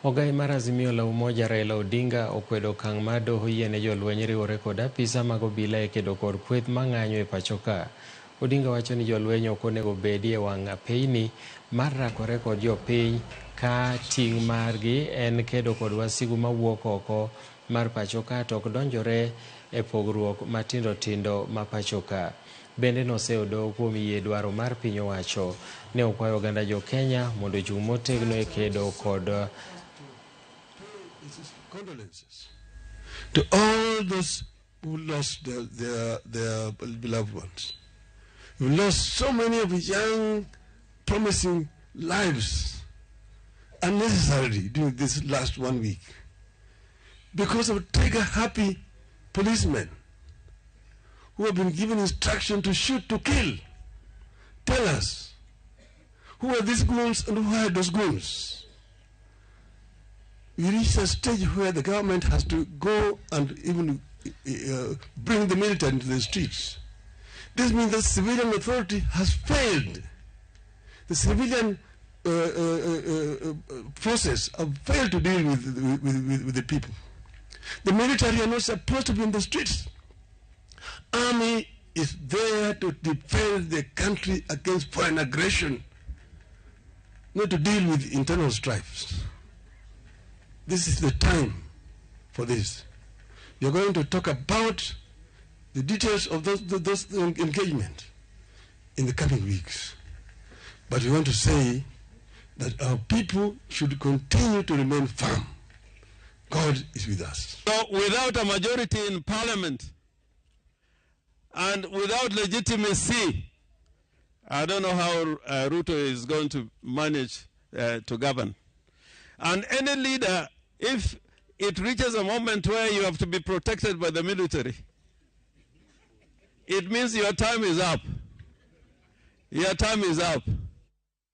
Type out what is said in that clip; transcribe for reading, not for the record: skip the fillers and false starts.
Ogai mar Azimio la Umoja Raila Odinga okwedo okang' mar doho yiene jolweny riwore kod apisa mag obila e kedo kod kweth mang'anyo e pacho ka. Odinga wacho ni jolweny ok onego bedi e wang' apeyni mar rakore kod jopiny ka ting' margi en kedo kod wasigu mawuok oko mar pacho ka to ok donjore e pogruok matindo tindo ma pacho ka. Bende noseodo kuom yie dwaro mar piny owacho. Ne okwayo oganda jo Kenya mondo ochung' motegno e kedo kod condolences to all those who lost their beloved ones. We lost so many of young, promising lives unnecessarily during this last 1 week because of trigger-happy policemen who have been given instruction to shoot to kill. Tell us, who are these goons and who are those goons? We reached a stage where the government has to go and even bring the military into the streets. This means the civilian authority has failed. The civilian forces have failed to deal with the people. The military are not supposed to be in the streets. Army is there to defend the country against foreign aggression, not to deal with internal strifes. This is the time for this. You're going to talk about the details of those engagement in the coming weeks. But we want to say that our people should continue to remain firm. God is with us. So without a majority in parliament and without legitimacy, I don't know how Ruto is going to manage to govern. And any leader, if it reaches a moment where you have to be protected by the military, it means your time is up. Your time is up.